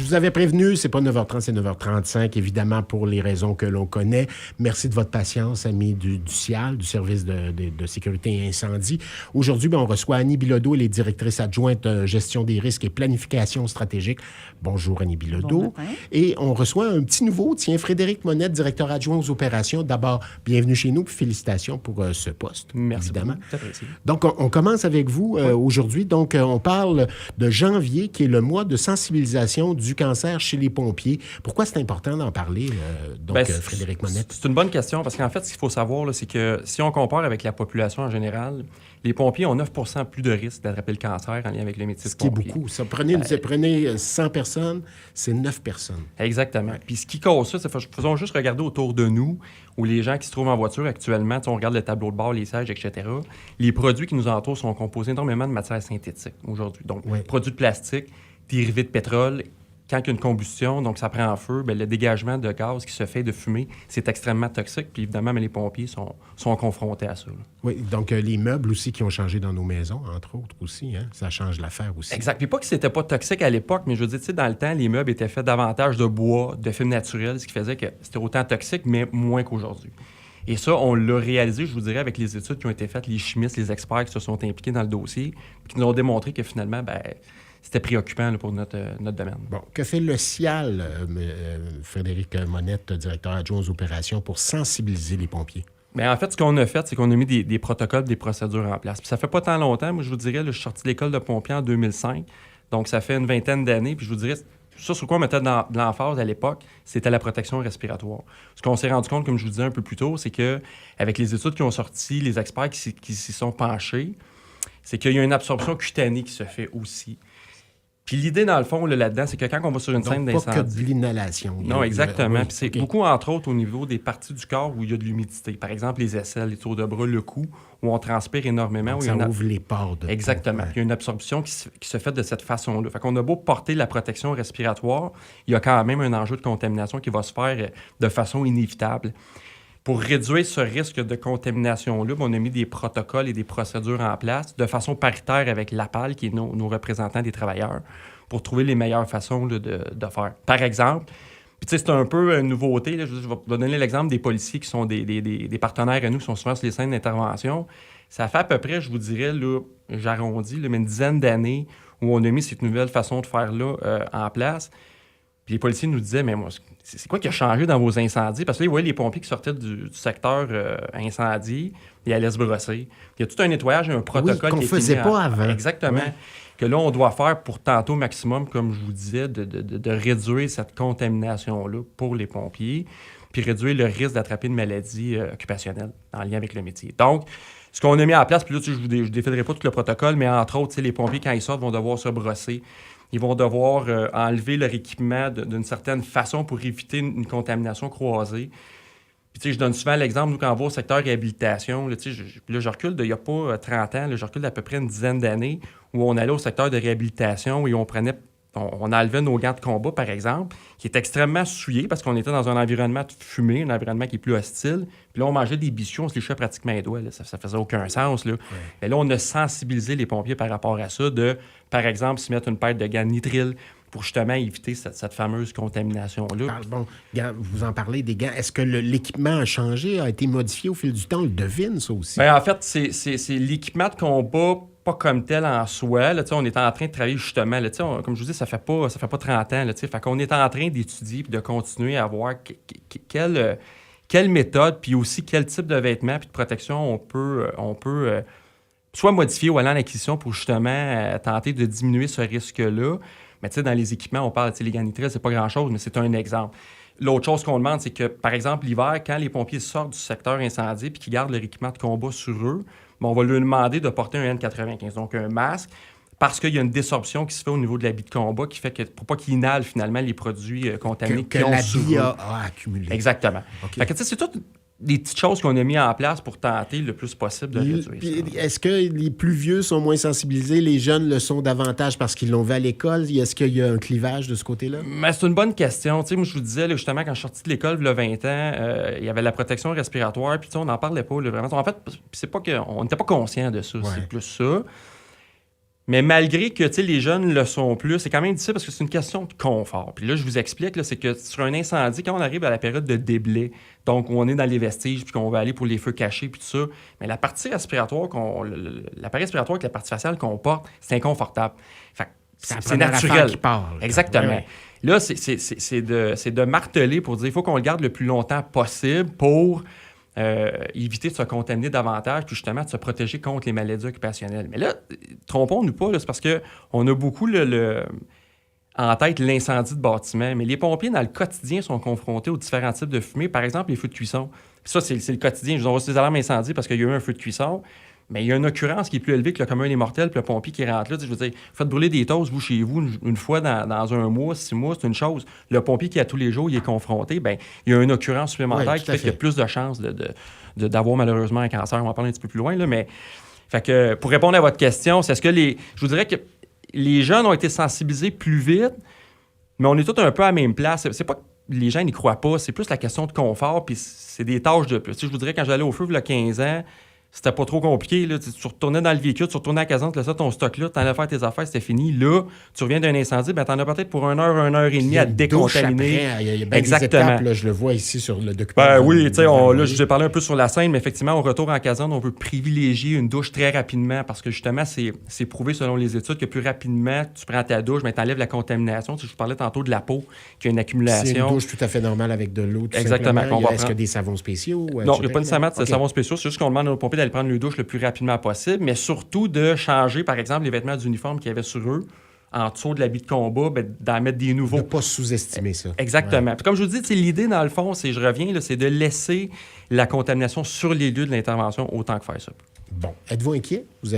Je vous avais prévenu, c'est pas 9h30, c'est 9h35, évidemment, pour les raisons que l'on connaît. Merci de votre patience, amis du CIAL, du Service de sécurité et incendie. Aujourd'hui, on reçoit Annie Bilodeau, elle est directrice adjointe gestion des risques et planification stratégique. Bonjour, Annie Bilodeau. Bon matin. Et on reçoit un petit nouveau, Frédéric Monette, directeur adjoint aux opérations. D'abord, bienvenue chez nous, puis félicitations pour ce poste. Merci évidemment. Beaucoup, donc, on commence avec vous aujourd'hui. Donc, on parle de janvier, qui est le mois de sensibilisation du cancer chez les pompiers. Pourquoi c'est important d'en parler, Frédéric Monette? C'est une bonne question, parce qu'en fait, ce qu'il faut savoir, là, c'est que si on compare avec la population en général, les pompiers ont 9 plus de risques d'attraper le cancer en lien avec le métier de pompier. Ce qui est beaucoup. Ça, prenez 100 personnes, c'est 9 personnes. Exactement. Puis ce qui cause ça, c'est faisons juste regarder autour de nous, où les gens qui se trouvent en voiture actuellement, on regarde le tableau de bord, les sièges, etc. Les produits qui nous entourent sont composés énormément de matières synthétiques aujourd'hui. Donc, produits de plastique, dérivés de pétrole. Quand il y a une combustion, donc ça prend en feu, le dégagement de gaz qui se fait de fumée, c'est extrêmement toxique. Puis évidemment, les pompiers sont confrontés à ça. Là. Oui, donc les meubles aussi qui ont changé dans nos maisons, entre autres aussi, hein? Ça change l'affaire aussi. Exact. Puis pas que c'était pas toxique à l'époque, mais je veux dire, tu sais, dans le temps, les meubles étaient faits davantage de bois, de fibres naturelles, ce qui faisait que c'était autant toxique, mais moins qu'aujourd'hui. Et ça, on l'a réalisé, je vous dirais, avec les études qui ont été faites, les chimistes, les experts qui se sont impliqués dans le dossier, puis qui nous ont démontré que finalement, c'était préoccupant là, pour notre domaine. Bon, que fait le CIAL, Frédéric Monette, directeur adjoint aux opérations, pour sensibiliser les pompiers? Bien, en fait, ce qu'on a fait, c'est qu'on a mis des protocoles, des procédures en place. Puis ça fait pas tant longtemps. Moi, je vous dirais, là, je suis sorti de l'école de pompiers en 2005. Donc, ça fait une vingtaine d'années. Puis je vous dirais, ça sur quoi on mettait de l'emphase à l'époque, c'était la protection respiratoire. Ce qu'on s'est rendu compte, comme je vous disais un peu plus tôt, c'est qu'avec les études qui ont sorti, les experts qui s'y sont penchés, c'est qu'il y a une absorption cutanée qui se fait aussi. Puis l'idée, dans le fond, là-dedans, c'est que quand on va sur une scène d'incendie... pas que de l'inhalation. Non, exactement. Puis c'est beaucoup, entre autres, au niveau des parties du corps où il y a de l'humidité. Par exemple, les aisselles, les tours de bras, le cou, où on transpire énormément. Donc, ça ouvre les pores. Exactement. Puis il y a une absorption qui se fait de cette façon-là. Fait qu'on a beau porter la protection respiratoire, il y a quand même un enjeu de contamination qui va se faire de façon inévitable. Pour réduire ce risque de contamination-là, on a mis des protocoles et des procédures en place de façon paritaire avec l'APAL, qui est nos représentants des travailleurs, pour trouver les meilleures façons là, de faire. Par exemple, puis tu sais, c'est un peu une nouveauté, là, je vais donner l'exemple des policiers qui sont des partenaires à nous, qui sont souvent sur les scènes d'intervention. Ça fait à peu près, je vous dirais, là, j'arrondis, là, mais une dizaine d'années où on a mis cette nouvelle façon de faire-là en place. Puis les policiers nous disaient, mais moi, c'est quoi qui a changé dans vos incendies? Parce que là, ils voyaient les pompiers qui sortaient du secteur incendie, ils allaient se brosser. Il y a tout un nettoyage et un protocole qu'on ne faisait pas avant. Exactement. Oui. Que là, on doit faire pour tenter au maximum, comme je vous disais, de réduire cette contamination-là pour les pompiers, puis réduire le risque d'attraper une maladie occupationnelle en lien avec le métier. Donc, ce qu'on a mis en place, puis là, je ne vous défilerai pas tout le protocole, mais entre autres, les pompiers, quand ils sortent, vont devoir se brosser. Ils vont devoir enlever leur équipement d'une certaine façon pour éviter une contamination croisée. Puis, tu sais, je donne souvent l'exemple, nous, quand on va au secteur réhabilitation, là, je recule d'il n'y a pas 30 ans, là, je recule d'à peu près une dizaine d'années, où on allait au secteur de réhabilitation et on enlevait nos gants de combat, par exemple, qui est extrêmement souillé parce qu'on était dans un environnement fumé, un environnement qui est plus hostile. Puis là, on mangeait des bichons, on se léchait pratiquement les doigts. Là. Ça faisait aucun sens. Là. Ouais. Mais là, on a sensibilisé les pompiers par rapport à ça, par exemple, se mettre une paire de gants nitriles pour justement éviter cette fameuse contamination-là. Bon, vous en parlez des gants. Est-ce que l'équipement a changé, a été modifié au fil du temps? On le devine, ça aussi. Bien, en fait, c'est l'équipement de combat pas comme tel en soi. Là, on est en train de travailler justement. Là, comme je vous dis, ça fait pas 30 ans. Là, fait qu'on est en train d'étudier et de continuer à voir quelle méthode, puis aussi quel type de vêtements puis de protection on peut soit modifier ou aller en acquisition pour justement tenter de diminuer ce risque-là. Mais dans les équipements, on parle, les gants nitriles, c'est pas grand-chose, mais c'est un exemple. L'autre chose qu'on demande, c'est que, par exemple, l'hiver, quand les pompiers sortent du secteur incendie et qu'ils gardent leur équipement de combat sur eux, on va leur demander de porter un N95, donc un masque, parce qu'il y a une désorption qui se fait au niveau de l'habit de combat qui fait que, pour pas qu'ils inhalent finalement les produits contaminés que l'habit a accumulé. Exactement. Okay. Fait que, c'est toutes des petites choses qu'on a mis en place pour tenter le plus possible de réduire ça. Est-ce que les plus vieux sont moins sensibilisés, les jeunes le sont davantage parce qu'ils l'ont vu à l'école? Est-ce qu'il y a un clivage de ce côté-là? Mais c'est une bonne question. Moi, je vous disais, là, justement, quand je suis sorti de l'école, il y a 20 ans, il y avait la protection respiratoire, puis on n'en parlait pas. Là, vraiment. En fait, c'est pas qu'on n'était pas conscient de ça, c'est plus ça. Mais malgré que les jeunes le sont plus, c'est quand même difficile parce que c'est une question de confort. Puis là, je vous explique, là, c'est que sur un incendie, quand on arrive à la période de déblai, donc où on est dans les vestiges puis qu'on va aller pour les feux cachés puis tout ça, mais la partie respiratoire, l'appareil respiratoire avec la partie faciale qu'on porte, c'est inconfortable. Fait que c'est naturel. Qui parle. Exactement. Ouais. Là, c'est de marteler pour dire qu'il faut qu'on le garde le plus longtemps possible pour éviter de se contaminer davantage, puis justement de se protéger contre les maladies occupationnelles. Mais là, trompons-nous pas, là, c'est parce qu'on a beaucoup en tête l'incendie de bâtiment, mais les pompiers, dans le quotidien, sont confrontés aux différents types de fumée. Par exemple, les feux de cuisson. Puis ça, c'est le quotidien. Je vous envoie des alarmes incendie parce qu'il y a eu un feu de cuisson. Mais il y a une occurrence qui est plus élevée que le commun des mortels, puis le pompier qui rentre là. Je veux dire, faites brûler des toasts, vous, chez vous, une fois dans un mois, 6 mois, c'est une chose. Le pompier qui, à tous les jours, il est confronté, bien, il y a une occurrence supplémentaire qui fait qu'il y a plus de chances d'avoir malheureusement un cancer. On va en parler un petit peu plus loin, là, mais... Fait que, pour répondre à votre question, c'est est-ce que je vous dirais que les jeunes ont été sensibilisés plus vite, mais on est tous un peu à la même place. C'est pas que les gens n'y croient pas, c'est plus la question de confort, puis c'est des tâches de plus. Je vous dirais, quand j'allais au feu, il y a 15 ans, c'était pas trop compliqué. Là. Tu retournais dans le véhicule, tu retournais à la caserne, tu laissais ton stock là, tu allais faire tes affaires, c'était fini. Là, tu reviens d'un incendie, ben, tu en as peut-être pour 1 heure et demie à te décontaminer. Il y a bien exactement. des étapes, là, je le vois ici sur le documentaire. Ben oui, tu sais, là, je vous ai parlé un peu sur la scène, mais effectivement, au retour en caserne, on veut privilégier une douche très rapidement parce que justement, c'est prouvé selon les études que plus rapidement tu prends ta douche, ben, tu enlèves la contamination. Tu sais, je vous parlais tantôt de la peau, qui a une accumulation. C'est une douche tout à fait normale avec de l'eau. Exactement. Est-ce qu'il y a des savons spéciaux? Non, il n'y a pas nécessairement de savons spéciaux. C'est juste qu'on demande aux pompiers d'aller prendre le douche le plus rapidement possible, mais surtout de changer, par exemple, les vêtements d'uniforme qu'il y avait sur eux, en dessous de l'habit de combat, ben, d'en mettre des nouveaux. De ne pas sous-estimer ça. Exactement. Ouais. Puis comme je vous dis, l'idée, dans le fond, je reviens, c'est de laisser la contamination sur les lieux de l'intervention autant que faire ça. Bon. Êtes-vous inquiet? Vous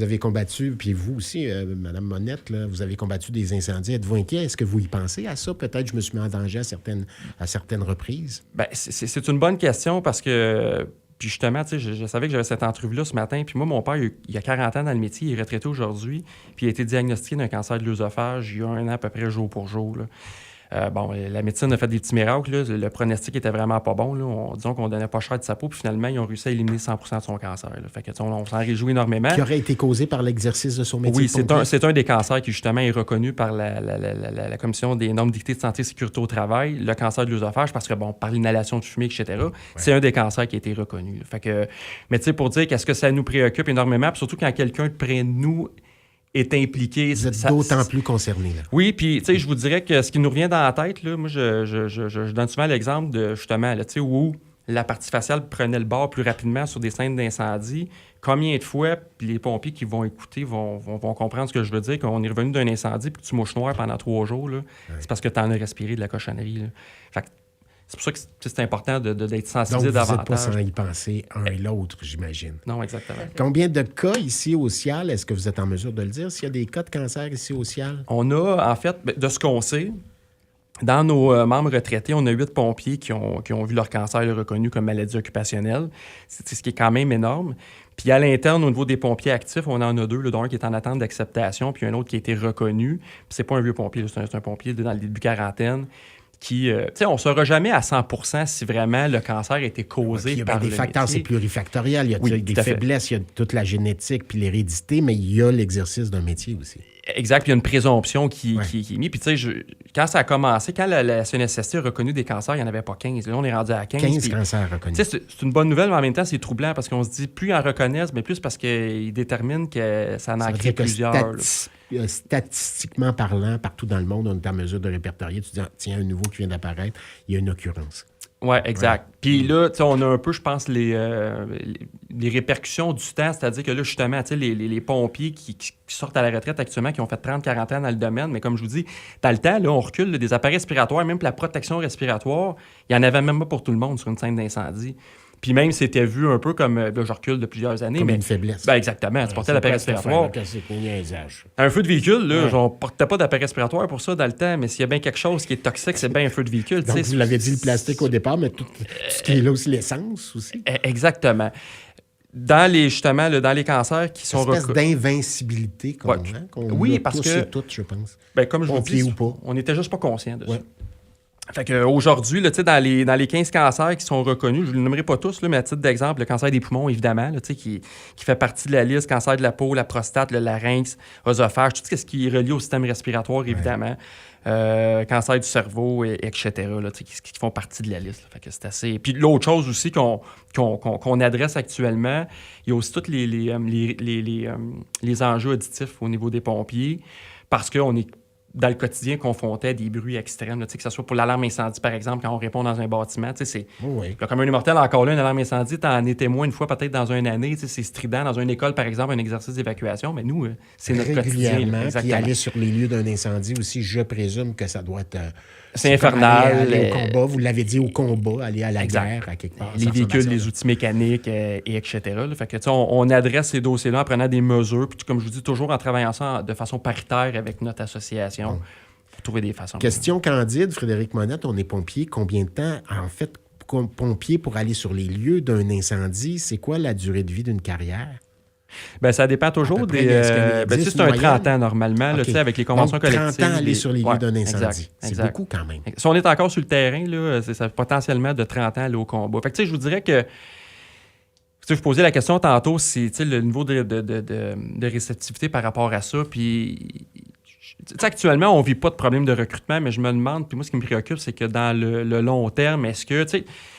avez combattu, puis vous aussi, Mme Monette, là, vous avez combattu des incendies. Êtes-vous inquiet? Est-ce que vous y pensez à ça? Peut-être je me suis mis en danger à certaines reprises. Bien, c'est une bonne question parce que... Puis justement, tu sais, je savais que j'avais cette entrevue-là ce matin. Puis moi, mon père, il a 40 ans dans le métier, il est retraité aujourd'hui. Puis il a été diagnostiqué d'un cancer de l'œsophage il y a 1 an à peu près jour pour jour. Là. La médecine a fait des petits miracles. Là. Le pronostic était vraiment pas bon. Là. Disons qu'on donnait pas cher de sa peau. Puis finalement, ils ont réussi à éliminer 100% de son cancer. Là. Fait que, on s'en réjouit énormément. Qui aurait été causé par l'exercice de son métier? Oui, c'est un des cancers qui, justement, est reconnu par la Commission des normes dictées de santé et sécurité au travail, le cancer de l'œsophage, parce que, bon, par l'inhalation de fumée, etc., c'est un des cancers qui a été reconnu. Fait que, mais tu sais, pour dire qu'est-ce que ça nous préoccupe énormément, puis surtout quand quelqu'un de près de nous est impliqué. Vous êtes d'autant plus concerné. Là. Oui, puis tu sais, je vous dirais que ce qui nous revient dans la tête, là, moi, je donne souvent l'exemple de, justement, tu sais, où la partie faciale prenait le bord plus rapidement sur des scènes d'incendie. Combien de fois, puis les pompiers qui vont écouter vont comprendre ce que je veux dire, qu'on est revenu d'un incendie puis que tu mouches noir pendant 3 jours, là, c'est parce que tu en as respiré de la cochonnerie. Là. Fait que c'est pour ça que c'est important d'être sensibilisé davantage. Donc, vous n'êtes pas sans y penser un et l'autre, j'imagine. Non, exactement. Combien de cas ici au Cial? Est-ce que vous êtes en mesure de le dire? S'il y a des cas de cancer ici au Cial? On a, en fait, de ce qu'on sait, dans nos membres retraités, on a 8 pompiers qui ont vu leur cancer reconnu comme maladie occupationnelle. C'est ce qui est quand même énorme. Puis à l'interne, au niveau des pompiers actifs, on en a 2, dont un qui est en attente d'acceptation, puis un autre qui a été reconnu. Puis c'est pas un vieux pompier, c'est un pompier dans le début quarantaine. Qui, on ne saura jamais à 100% si vraiment le cancer a été causé par des facteurs, métier. c'est plurifactoriel. Il y a des faiblesses, il y a toute la génétique puis l'hérédité, mais il y a l'exercice d'un métier aussi. Exact, puis il y a une présomption qui est mise. Puis tu sais, quand ça a commencé, quand la CNSST a reconnu des cancers, il n'y en avait pas 15. Là, on est rendu à 15. 15 cancers reconnus. C'est une bonne nouvelle, mais en même temps, c'est troublant parce qu'on se dit, plus ils en reconnaissent, mais plus parce qu'ils déterminent que ça en crée plusieurs. Statistiquement parlant, partout dans le monde, on est en mesure de répertorier. Tu dis, tiens, un nouveau qui vient d'apparaître, il y a une occurrence. Oui, exact. Ouais. Puis là, on a un peu, je pense, les répercussions du temps, c'est-à-dire que là, justement, les pompiers qui sortent à la retraite actuellement, qui ont fait 30-40 ans dans le domaine, mais comme je vous dis, dans le temps, là, on recule des appareils respiratoires, même pour la protection respiratoire, il n'y en avait même pas pour tout le monde sur une scène d'incendie. Puis même, c'était vu un peu comme, là, je recule de plusieurs années. Comme une faiblesse. Ben exactement, tu portais l'appareil respiratoire. Un feu de véhicule, là, on ne portait pas d'appareil respiratoire pour ça dans le temps, mais s'il y a bien quelque chose qui est toxique, c'est bien un feu de véhicule. Donc, vous l'avez dit, le plastique au départ, mais tout ce qui est là aussi, l'essence aussi. Exactement. Dans les cancers qui sont... Une espèce d'invincibilité qu'on qu'on oui, a parce tous que, et toutes, je pense. Ben, comme je vous dis, ou pas. on n'était juste pas conscients de ça. Fait qu'aujourd'hui, là, dans les 15 cancers qui sont reconnus, je ne les nommerai pas tous, là, mais à titre d'exemple, le cancer des poumons, évidemment, là, qui fait partie de la liste, cancer de la peau, la prostate, le larynx, l'œsophage, tout ce qui est relié au système respiratoire, évidemment, cancer du cerveau, etc., là, qui font partie de la liste. Là. Fait que c'est assez... Puis l'autre chose aussi qu'on adresse actuellement, il y a aussi tous les enjeux auditifs au niveau des pompiers, parce qu'on est dans le quotidien confronté à des bruits extrêmes, là, que ce soit pour l'alarme incendie, par exemple, quand on répond dans un bâtiment. C'est le commun des mortels, encore là, une alarme incendie, tu en es témoin une fois peut-être dans une année, c'est strident. Dans une école, par exemple, un exercice d'évacuation, mais nous, c'est notre quotidien. Puis aller sur les lieux d'un incendie aussi, je présume que ça doit être... c'est infernal. Aller au combat, vous l'avez dit, au combat, aller à la guerre, à quelque part. Les véhicules, les outils mécaniques, etc. Là. Fait que, on adresse ces dossiers-là en prenant des mesures, puis comme je vous dis, toujours en travaillant ça de façon paritaire avec notre association pour trouver des façons. Question candide, Frédéric Monette, on est pompier. Combien de temps, en fait, pompier pour aller sur les lieux d'un incendie, c'est quoi la durée de vie d'une carrière? Bien, ça dépend toujours des... c'est un 30 ans normalement, là, avec les conventions donc, 30 collectives. 30 ans aller sur les lieux d'un incendie. C'est beaucoup quand même. Si on est encore sur le terrain, là, ça fait potentiellement de 30 ans aller au combat. Fait que je vous dirais que... Je vous posais la question tantôt, c'est le niveau de réceptivité par rapport à ça. Puis, actuellement, on ne vit pas de problème de recrutement, mais je me demande, puis moi, ce qui me préoccupe, c'est que dans le long terme, est-ce que,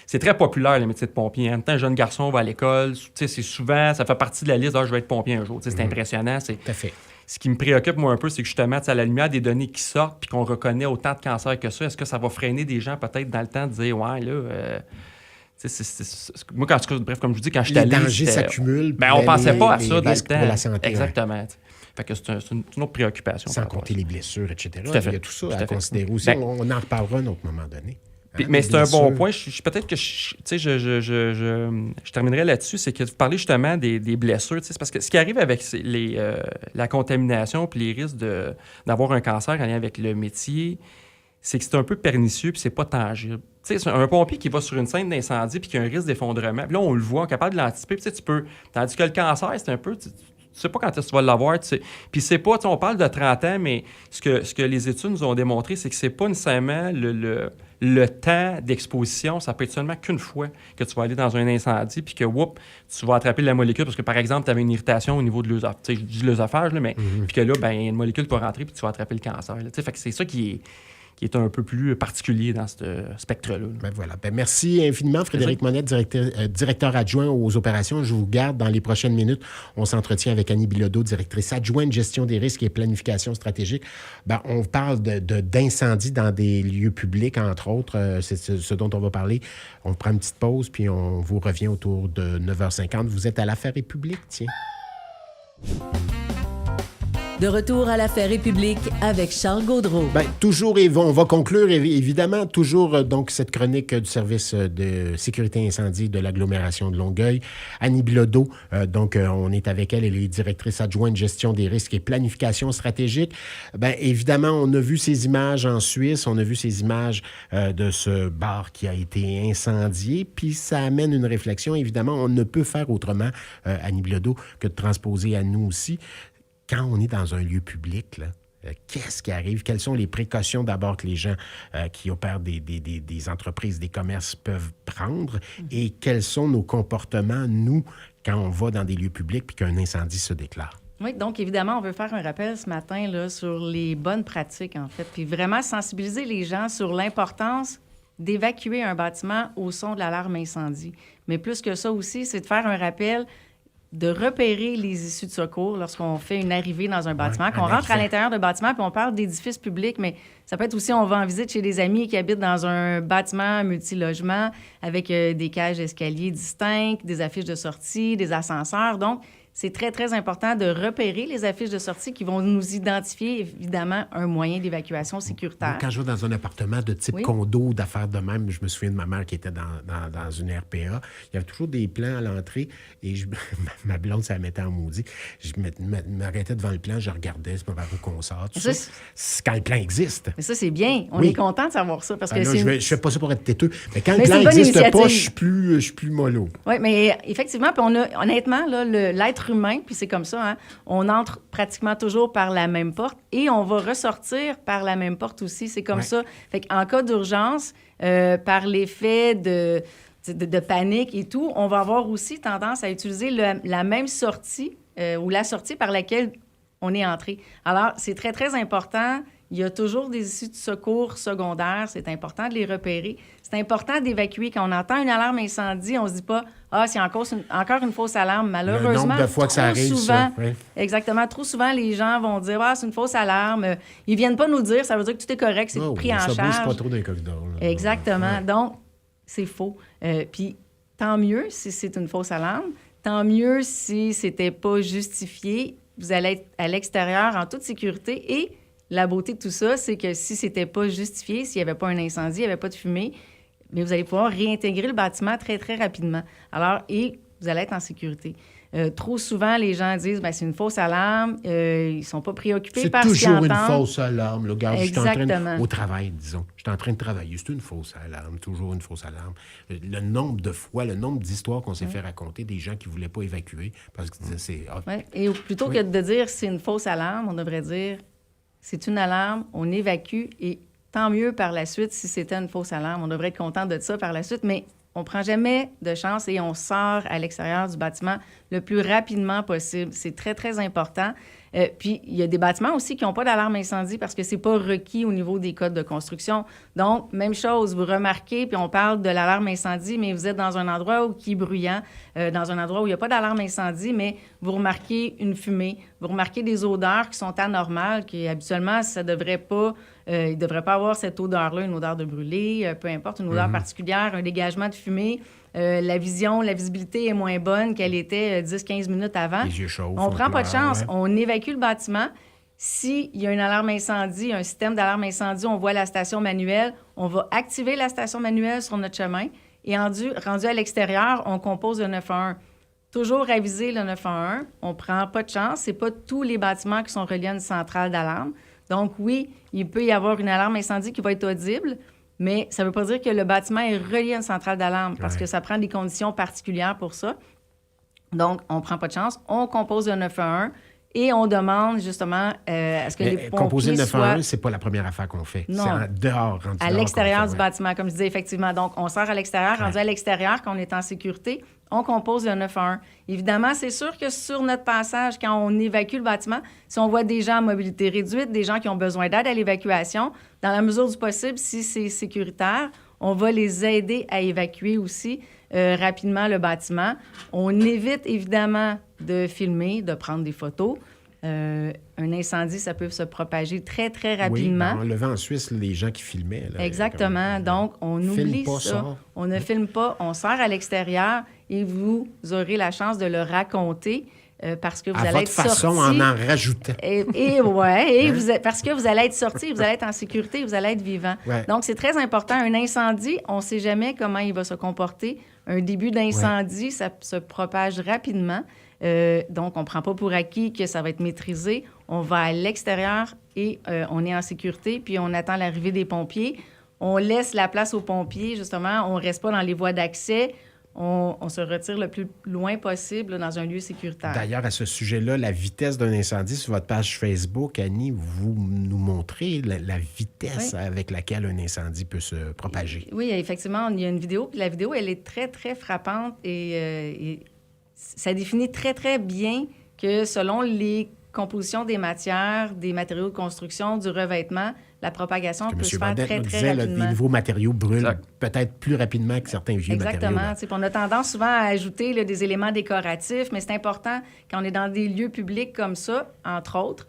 c'est très populaire, le métier de pompier. En même temps, un jeune garçon va à l'école, c'est souvent, ça fait partie de la liste, je vais être pompier un jour. C'est impressionnant. Tout à fait. Ce qui me préoccupe, moi, un peu, c'est que justement, à la lumière des données qui sortent, puis qu'on reconnaît autant de cancers que ça, est-ce que ça va freiner des gens peut-être dans le temps de dire, ouais, là... moi, comme je vous dis, quand je suis allé... Les dangers s'accumulent. On ne pensait pas à ça dans le temps. Pour la santé. Exactement. Ouais. Fait que c'est une autre préoccupation. Sans compter les blessures, etc. Tout à fait. Il y a tout ça à considérer aussi. On en reparlera à un autre moment donné. Mais c'est un bon point. Peut-être que je terminerai là-dessus, c'est que vous parlez justement des blessures. C'est parce que ce qui arrive avec la contamination et les risques d'avoir un cancer en lien avec le métier, c'est que c'est un peu pernicieux et c'est pas tangible. C'est un pompier qui va sur une scène d'incendie puis qui a un risque d'effondrement. Puis là, on le voit, on est capable de l'anticiper. Tu peux... Tandis que le cancer, c'est un peu... Tu sais pas quand est-ce que tu vas l'avoir. Puis c'est pas... On parle de 30 ans, mais ce que les études nous ont démontré, c'est que c'est pas nécessairement le temps d'exposition. Ça peut être seulement qu'une fois que tu vas aller dans un incendie puis que, tu vas attraper la molécule parce que, par exemple, tu avais une irritation au niveau de l'œsophage. Je dis l'œsophage, mais puis que là, une molécule peut rentrer puis tu vas attraper le cancer. Fait que c'est ça qui est un peu plus particulier dans ce spectre-là. Voilà. Merci infiniment, Frédéric Monette, directeur adjoint aux opérations. Je vous garde dans les prochaines minutes. On s'entretient avec Annie Bilodeau, directrice adjointe gestion des risques et planification stratégique. On parle d'incendies dans des lieux publics, entre autres. C'est ce dont on va parler. On prend une petite pause, puis on vous revient autour de 9h50. Vous êtes à l'Affaire et Publique, tiens. De retour à l'Affaire et Publique avec Charles Gaudreault. Toujours, on va conclure évidemment, toujours donc cette chronique du service de sécurité incendie de l'agglomération de Longueuil. Annie Bilodeau, on est avec elle, elle est directrice adjointe gestion des risques et planification stratégique. Évidemment, on a vu ces images en Suisse, on a vu ces images de ce bar qui a été incendié, puis ça amène une réflexion. Évidemment, on ne peut faire autrement, Annie Bilodeau, que de transposer à nous aussi. Quand on est dans un lieu public, là, qu'est-ce qui arrive? Quelles sont les précautions d'abord que les gens qui opèrent des entreprises, des commerces peuvent prendre? Et quels sont nos comportements, nous, quand on va dans des lieux publics puis qu'un incendie se déclare? Oui, donc évidemment, on veut faire un rappel ce matin là, sur les bonnes pratiques, en fait, puis vraiment sensibiliser les gens sur l'importance d'évacuer un bâtiment au son de l'alarme incendie. Mais plus que ça aussi, c'est de faire un rappel de repérer les issues de secours lorsqu'on fait une arrivée dans un bâtiment, qu'on rentre à l'intérieur d'un bâtiment, puis on parle d'édifices publics, mais ça peut être aussi, on va en visite chez des amis qui habitent dans un bâtiment multilogement avec des cages d'escalier distinctes, des affiches de sortie, des ascenseurs. Donc, c'est très, très important de repérer les affiches de sortie qui vont nous identifier, évidemment, un moyen d'évacuation sécuritaire. Quand je vais dans un appartement de type condo, d'affaires de même, je me souviens de ma mère qui était dans une RPA. Il y avait toujours des plans à l'entrée et ma blonde, ça la mettait en maudit. Je m'arrêtais devant le plan, je regardais, c'est pas par où qu'on sort. C'est quand le plan existe. Mais ça, c'est bien. On est content de savoir ça. Parce que je fais pas ça pour être têteux. Mais quand le plan n'existe pas, je suis plus mollo. Oui, mais effectivement, puis honnêtement, là, l'être être humain, puis c'est comme ça, hein, on entre pratiquement toujours par la même porte et on va ressortir par la même porte aussi. C'est comme ça. Fait qu'en cas d'urgence, par l'effet de panique et tout, on va avoir aussi tendance à utiliser la même sortie ou la sortie par laquelle on est entré. Alors, c'est très, très important. Il y a toujours des issues de secours secondaires. C'est important de les repérer. C'est important d'évacuer. Quand on entend une alarme incendie, on ne se dit pas « Ah, c'est encore une fausse alarme. » Malheureusement, le nombre de fois que ça arrive, souvent, ça. Oui. Exactement. Trop souvent, les gens vont dire « Ah, c'est une fausse alarme. » Ils ne viennent pas nous le dire. Ça veut dire que tout est correct. C'est pris en charge. Ça bouge pas trop dans les corridors. Là. Exactement. Ouais. Donc, c'est faux. Puis, tant mieux si c'est une fausse alarme. Tant mieux si c'était pas justifié. Vous allez être à l'extérieur en toute sécurité et la beauté de tout ça, c'est que si c'était pas justifié, s'il n'y avait pas un incendie, il n'y avait pas de fumée, mais vous allez pouvoir réintégrer le bâtiment très, très rapidement. Alors, et vous allez être en sécurité. Trop souvent, les gens disent « c'est une fausse alarme, ils ne sont pas préoccupés par ce qu'ils entendent. » C'est toujours une fausse alarme. Là. Regarde, Exactement. Au travail, disons. Je suis en train de travailler. C'est une fausse alarme, toujours une fausse alarme. Le nombre de fois, le nombre d'histoires qu'on s'est fait raconter des gens qui ne voulaient pas évacuer parce qu'ils disaient c'est... Ouais. Et plutôt que de dire « c'est une fausse alarme », on devrait dire « c'est une alarme, on évacue et tant mieux par la suite si c'était une fausse alarme. » On devrait être content de ça par la suite, mais on prend jamais de chance et on sort à l'extérieur du bâtiment le plus rapidement possible. C'est très, très important. Puis, il y a des bâtiments aussi qui n'ont pas d'alarme incendie parce que c'est pas requis au niveau des codes de construction. Donc, même chose, vous remarquez, puis on parle de l'alarme incendie, mais vous êtes dans un endroit qui est bruyant, dans un endroit où il n'y a pas d'alarme incendie, mais vous remarquez une fumée, vous remarquez des odeurs qui sont anormales, qui habituellement, ça devrait pas... il ne devrait pas avoir cette odeur-là, une odeur de brûlé, peu importe, une odeur particulière, un dégagement de fumée. La visibilité est moins bonne qu'elle était 10-15 minutes avant. Les yeux chauds. On ne prend pas de chance. On évacue le bâtiment. S'il y a une alarme incendie, un système d'alarme incendie, on voit la station manuelle, on va activer la station manuelle sur notre chemin et rendu à l'extérieur, on compose le 911. Toujours aviser le 911. On ne prend pas de chance. Ce n'est pas tous les bâtiments qui sont reliés à une centrale d'alarme. Donc, oui, il peut y avoir une alarme incendie qui va être audible, mais ça ne veut pas dire que le bâtiment est relié à une centrale d'alarme parce que ça prend des conditions particulières pour ça. Donc, on ne prend pas de chance. On compose le 911 et on demande justement à ce que les pompiers composer le 911, soient... c'est pas la première affaire qu'on fait. Non. C'est dehors, rendu à dehors l'extérieur qu'on fait, du bâtiment, comme je disais, effectivement. Donc, on sort à l'extérieur. Rendu à l'extérieur, quand on est en sécurité, on compose le 911. Évidemment, c'est sûr que sur notre passage, quand on évacue le bâtiment, si on voit des gens à mobilité réduite, des gens qui ont besoin d'aide à l'évacuation, dans la mesure du possible, si c'est sécuritaire, on va les aider à évacuer aussi rapidement le bâtiment. On évite évidemment de filmer, de prendre des photos. Un incendie, ça peut se propager très, très rapidement. Oui, on le vit en Suisse, les gens qui filmaient. Là, exactement. Donc, on oublie ça. On ne filme pas, on sort à l'extérieur et vous aurez la chance de le raconter parce que vous allez être sorti. À votre façon, en rajoutant. Parce que vous allez être sorti, vous allez être en sécurité, vous allez être vivant. Ouais. Donc, c'est très important. Un incendie, on ne sait jamais comment il va se comporter. Un début d'incendie, ça se propage rapidement. Donc, on ne prend pas pour acquis que ça va être maîtrisé. On va à l'extérieur et on est en sécurité, puis on attend l'arrivée des pompiers. On laisse la place aux pompiers, justement. On ne reste pas dans les voies d'accès. On se retire le plus loin possible dans un lieu sécuritaire. D'ailleurs, à ce sujet-là, la vitesse d'un incendie, sur votre page Facebook, Annie, vous nous montrez la vitesse avec laquelle un incendie peut se propager. Oui, effectivement, il y a une vidéo. Puis la vidéo, elle est très, très frappante et ça définit très, très bien que selon les compositions des matières, des matériaux de construction, du revêtement, la propagation peut se faire très, très rapidement. Les nouveaux matériaux brûlent peut-être plus rapidement que certains vieux matériaux. Exactement. On a tendance souvent à ajouter des éléments décoratifs, mais c'est important quand on est dans des lieux publics comme ça, entre autres,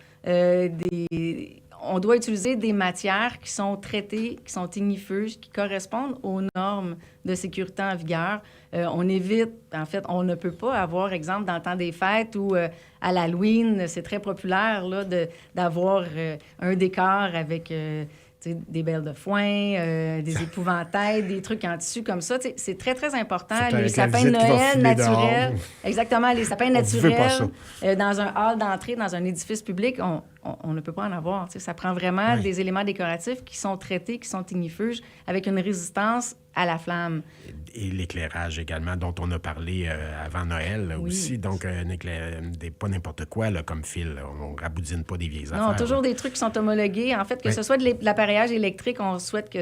on doit utiliser des matières qui sont traitées, qui sont ignifuges, qui correspondent aux normes de sécurité en vigueur. On évite, en fait, on ne peut pas avoir, exemple, dans le temps des fêtes ou à l'Halloween, c'est très populaire là, d'avoir un décor avec des belles de foin, des épouvantails, des trucs en tissu comme ça. C'est très, très important. Les sapins de Noël naturels. Exactement, les sapins naturels dans un hall d'entrée, dans un édifice public, on ne peut pas en avoir. Tu sais, ça prend vraiment Oui. des éléments décoratifs qui sont traités, qui sont ignifuges, avec une résistance à la flamme. Et l'éclairage également, dont on a parlé avant Noël là, Oui. aussi. Donc, pas n'importe quoi là, comme fil. Là. On raboudine pas des vieilles affaires. Non, toujours là. des trucs qui sont homologués. En fait, que Oui. ce soit de l'appareillage électrique, on souhaite que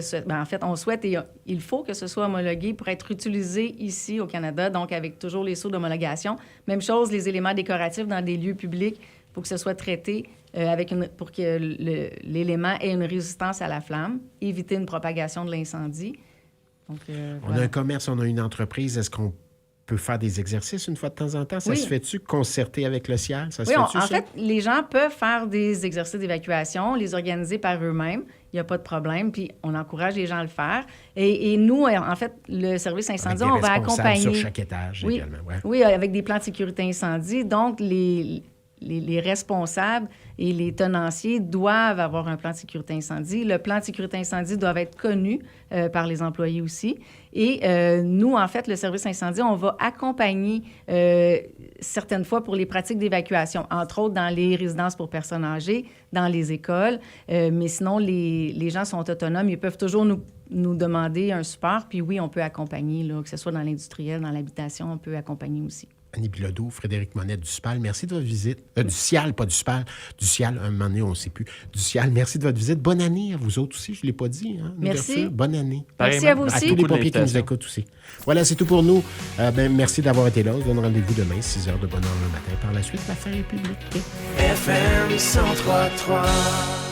on souhaite et il faut que ce soit homologué pour être utilisé ici au Canada, donc avec toujours les sceaux d'homologation. Même chose, les éléments décoratifs dans des lieux publics, il faut que ce soit traité pour que l'élément ait une résistance à la flamme, éviter une propagation de l'incendie. Donc, On a un commerce, on a une entreprise. Est-ce qu'on peut faire des exercices une fois de temps en temps? Ça Oui. se fait-tu concerté avec le CIAL? Ça se Oui, fait-tu, en ça? fait, les gens peuvent faire des exercices d'évacuation, les organiser par eux-mêmes. Il n'y a pas de problème, puis on encourage les gens à le faire. Et nous, en fait, le service Avec incendie, des on va responsables accompagner... sur chaque étage Oui, également. Ouais. oui, avec des plans de sécurité incendie. Donc, les responsables et les tenanciers doivent avoir un plan de sécurité incendie. Le plan de sécurité incendie doit être connu par les employés aussi. Et nous, en fait, le service incendie, on va accompagner certaines fois pour les pratiques d'évacuation, entre autres dans les résidences pour personnes âgées, dans les écoles. Mais sinon, les gens sont autonomes. Ils peuvent toujours nous demander un support. Puis oui, on peut accompagner, là, que ce soit dans l'industriel, dans l'habitation, on peut accompagner aussi. Annie Bilodeau, Frédéric Monette du SPAL, merci de votre visite. Du CIAL, pas du SPAL. Du CIAL, un moment donné, on ne sait plus. Du CIAL, merci de votre visite. Bonne année à vous autres aussi, je ne l'ai pas dit. Hein, Merci. l'ouverture. Bonne année. Merci à vous À aussi. tous les Beaucoup pompiers qui nous d'invitations. écoutent aussi. Voilà, c'est tout pour nous. Merci d'avoir été là. On se donne rendez-vous demain, 6 h de bonne heure le matin. Par la suite, l'affaire est publique. FM 103.3.